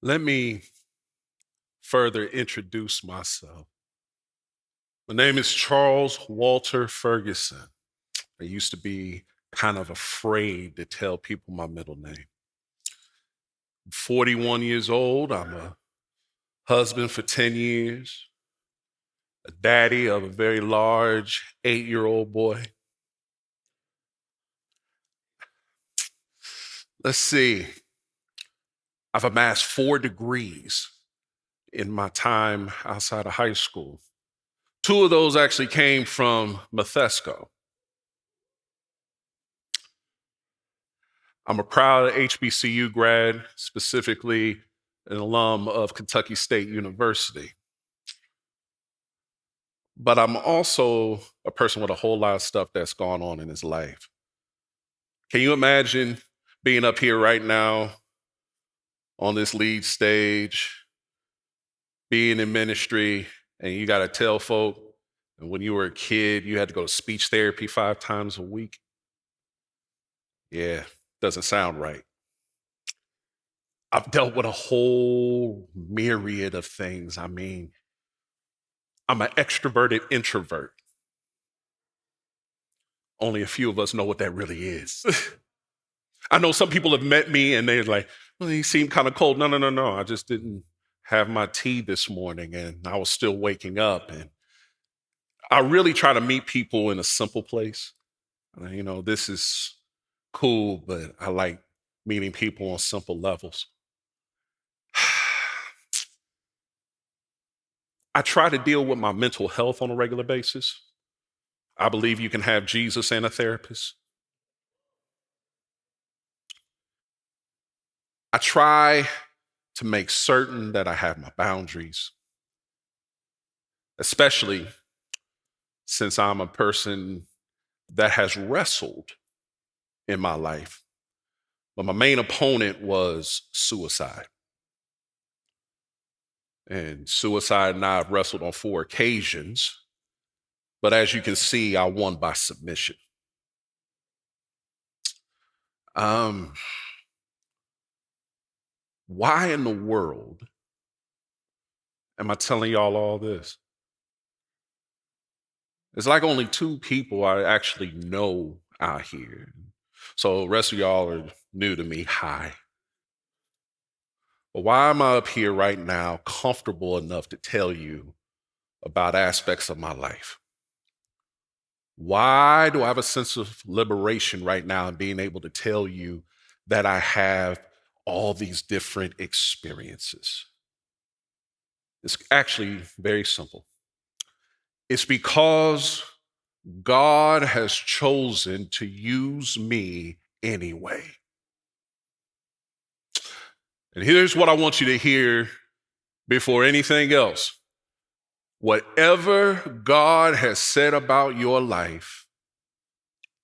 Let me further introduce myself. My name is Charles Walter Ferguson. I used to be kind of afraid to tell people my middle name. I'm 41 years old. I'm a husband for 10 years, a daddy of a very large 8-year-old boy. Let's see. I've amassed 4 degrees in my time outside of high school. 2 of those actually came from Methesco. I'm a proud HBCU grad, specifically an alum of Kentucky State University. But I'm also a person with a whole lot of stuff that's gone on in his life. Can you imagine being up here right now on this lead stage, being in ministry, and you got to tell folk, and when you were a kid, you had to go to speech therapy 5 times a week? Yeah, doesn't sound right. I've dealt with a whole myriad of things. I'm an extroverted introvert. Only a few of us know what that really is. I know some people have met me and they're like, well, he seemed kind of cold. No, no, no, no. I just didn't have my tea this morning and I was still waking up. And I really try to meet people in a simple place. This is cool, but I like meeting people on simple levels. I try to deal with my mental health on a regular basis. I believe you can have Jesus and a therapist. I try to make certain that I have my boundaries, especially since I'm a person that has wrestled in my life. But my main opponent was suicide. And suicide and I have wrestled on 4 occasions. But as you can see, I won by submission. Um, why in the world am I telling y'all all this? It's like only 2 people I actually know out here. So the rest of y'all are new to me. Hi. But why am I up here right now, comfortable enough to tell you about aspects of my life? Why do I have a sense of liberation right now in being able to tell you that I have all these different experiences? It's actually very simple. It's because God has chosen to use me anyway. And here's what I want you to hear before anything else. Whatever God has said about your life,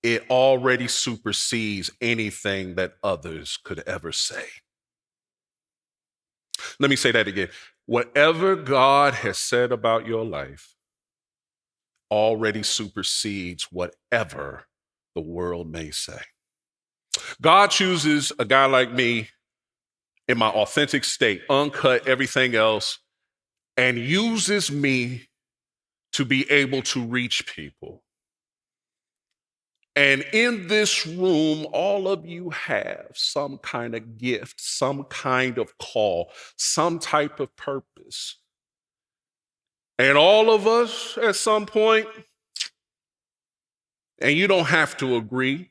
it already supersedes anything that others could ever say. Let me say that again. Whatever God has said about your life already supersedes whatever the world may say. God chooses a guy like me in my authentic state, uncut, everything else, and uses me to be able to reach people. And in this room, all of you have some kind of gift, some kind of call, some type of purpose. And all of us at some point, and you don't have to agree,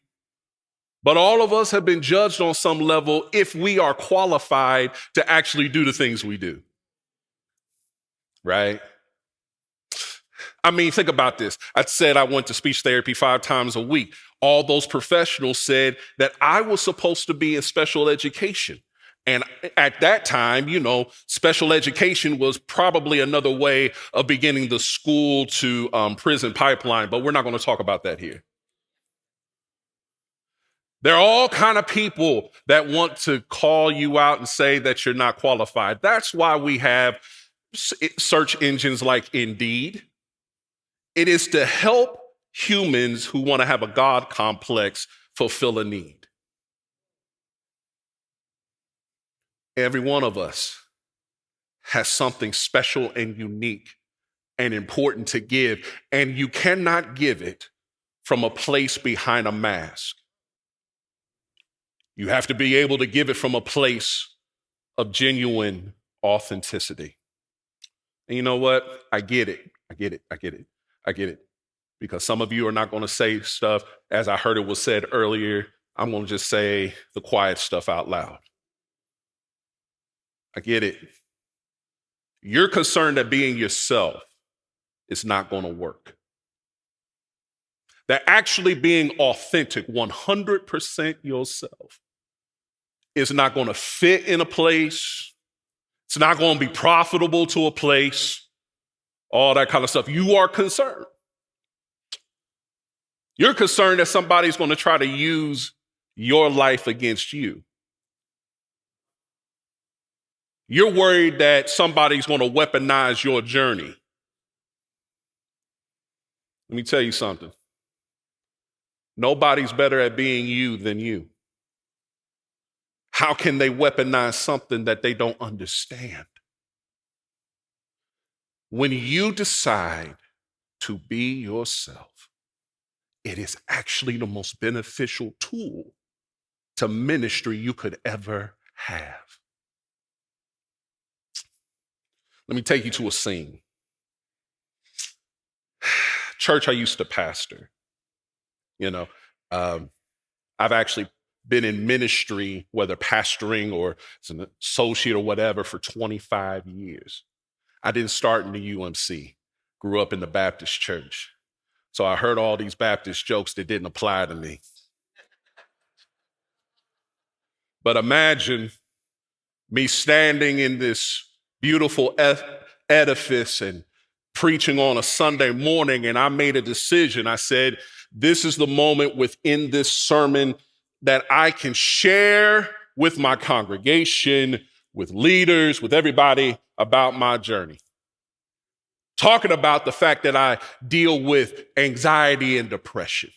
but all of us have been judged on some level if we are qualified to actually do the things we do. Right? Think about this. I said I went to speech therapy 5 times a week. All those professionals said that I was supposed to be in special education. And at that time, special education was probably another way of beginning the school to prison pipeline, but we're not going to talk about that here. There are all kind of people that want to call you out and say that you're not qualified. That's why we have search engines like Indeed. It is to help humans who want to have a God complex fulfill a need. Every one of us has something special and unique and important to give, and you cannot give it from a place behind a mask. You have to be able to give it from a place of genuine authenticity. And you know what? I get it. I get it. I get it. I get it. Because some of you are not going to say stuff, as I heard it was said earlier. I'm going to just say the quiet stuff out loud. I get it. You're concerned that being yourself is not going to work. That actually being authentic, 100% yourself, is not going to fit in a place. It's not going to be profitable to a place, all that kind of stuff. You are concerned. You're concerned that somebody's going to try to use your life against you. You're worried that somebody's going to weaponize your journey. Let me tell you something. Nobody's better at being you than you. How can they weaponize something that they don't understand? When you decide to be yourself, it is actually the most beneficial tool to ministry you could ever have. Let me take you to a scene. Church I used to pastor. I've actually been in ministry, whether pastoring or as an associate or whatever, for 25 years. I didn't start in the UMC, grew up in the Baptist church. So I heard all these Baptist jokes that didn't apply to me. But imagine me standing in this beautiful edifice and preaching on a Sunday morning, and I made a decision. I said, this is the moment within this sermon that I can share with my congregation, with leaders, with everybody about my journey. Talking about the fact that I deal with anxiety and depression.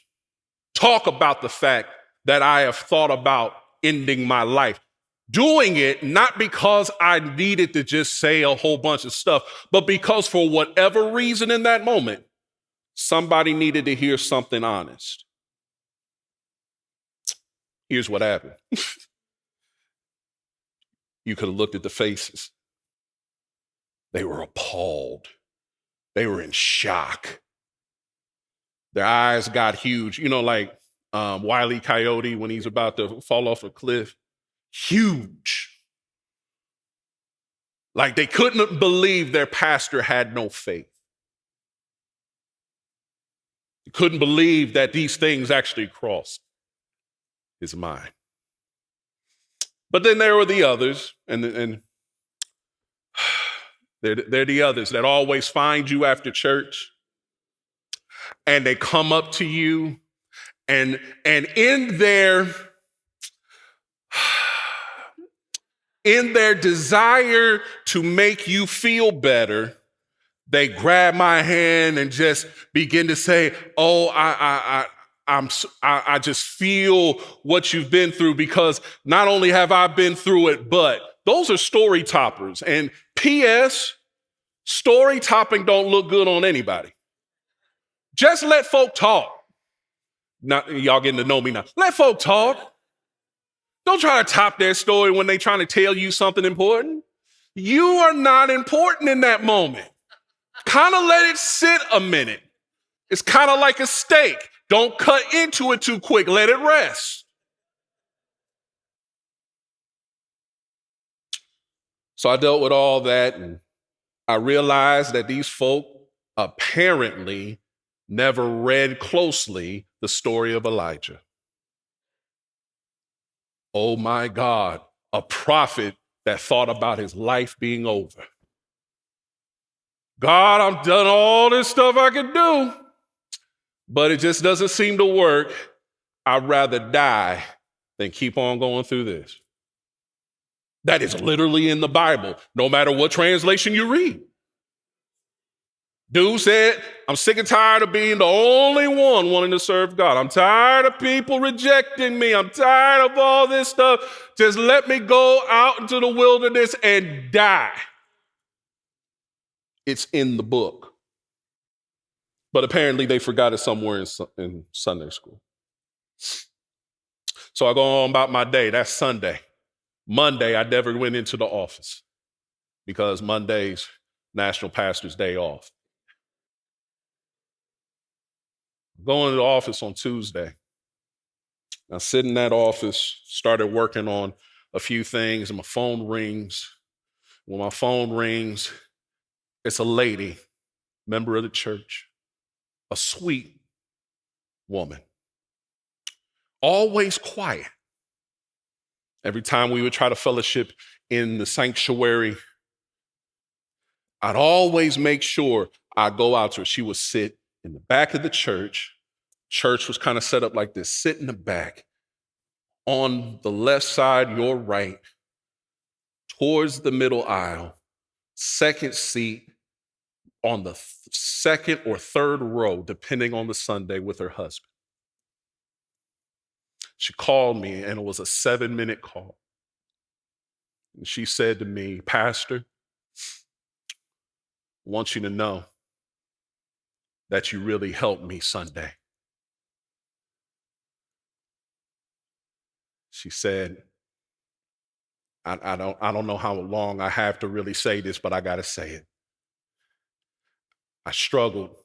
Talk about the fact that I have thought about ending my life. Doing it not because I needed to just say a whole bunch of stuff, but because for whatever reason in that moment, somebody needed to hear something honest. Here's what happened. You could have looked at the faces. They were appalled. They were in shock. Their eyes got huge, like Wile E. Coyote when he's about to fall off a cliff. Huge. Like they couldn't believe their pastor had no faith. They couldn't believe that these things actually crossed his mind. But then there were the others, and they're the others that always find you after church, and they come up to you, and in their desire to make you feel better, they grab my hand and just begin to say, "Oh, I just feel what you've been through, because not only have I been through it, but those are story toppers. And P.S., story topping don't look good on anybody. Just let folk talk." Now, y'all getting to know me now. Let folk talk. Don't try to top their story when they're trying to tell you something important. You are not important in that moment. Kind of let it sit a minute. It's kind of like a steak. Don't cut into it too quick. Let it rest. So I dealt with all that, and I realized that these folk apparently never read closely the story of Elijah. Oh my God, a prophet that thought about his life being over. God, I've done all this stuff I could do, but it just doesn't seem to work. I'd rather die than keep on going through this. That is literally in the Bible, no matter what translation you read. Dude said, I'm sick and tired of being the only one wanting to serve God. I'm tired of people rejecting me. I'm tired of all this stuff. Just let me go out into the wilderness and die. It's in the book. But apparently they forgot it somewhere in Sunday school. So I go on about my day. That's Sunday. Monday, I never went into the office because Monday's National Pastor's Day off. Going to the office on Tuesday. I sit in that office, started working on a few things, and my phone rings. When my phone rings, it's a lady, member of the church, a sweet woman, always quiet. Every time we would try to fellowship in the sanctuary, I'd always make sure I go out to her. She would sit in the back of the church. Church was kind of set up like this: sit in the back, on the left side, your right, towards the middle aisle, second seat on the second or third row, depending on the Sunday, with her husband. She called me, and it was a 7-minute call. And she said to me, Pastor, I want you to know that you really helped me Sunday. She said, I don't know how long I have to really say this, but I got to say it. I struggled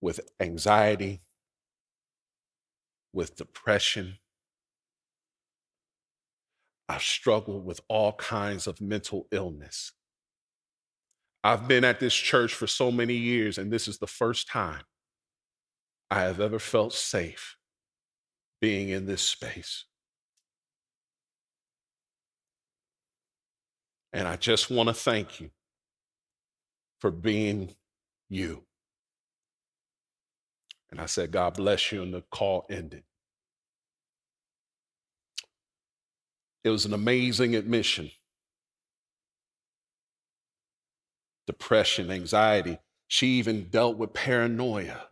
with anxiety, with depression. I struggled with all kinds of mental illness. I've been at this church for so many years, and this is the first time I have ever felt safe being in this space. And I just want to thank you for being you. And I said, God bless you, and the call ended. It was an amazing admission. Depression, anxiety. She even dealt with paranoia,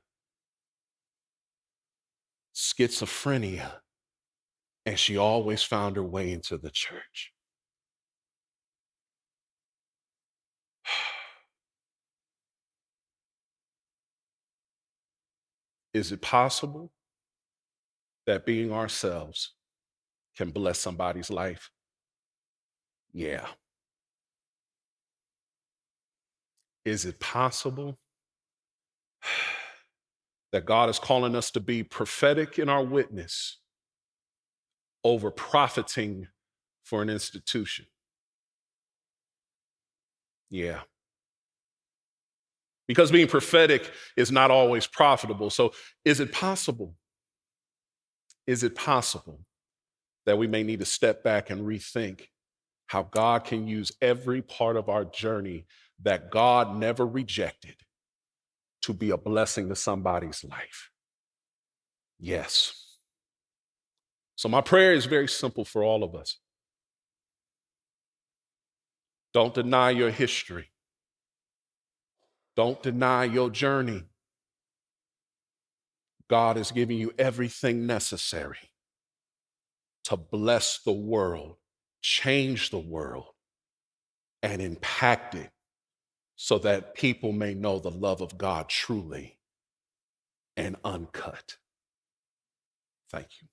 schizophrenia, and she always found her way into the church. Is it possible that being ourselves can bless somebody's life? Yeah. Is it possible that God is calling us to be prophetic in our witness over profiting for an institution? Yeah. Because being prophetic is not always profitable. So is it possible? Is it possible that we may need to step back and rethink how God can use every part of our journey that God never rejected to be a blessing to somebody's life? Yes. So my prayer is very simple for all of us. Don't deny your history. Don't deny your journey. God is giving you everything necessary to bless the world, change the world, and impact it so that people may know the love of God truly and uncut. Thank you.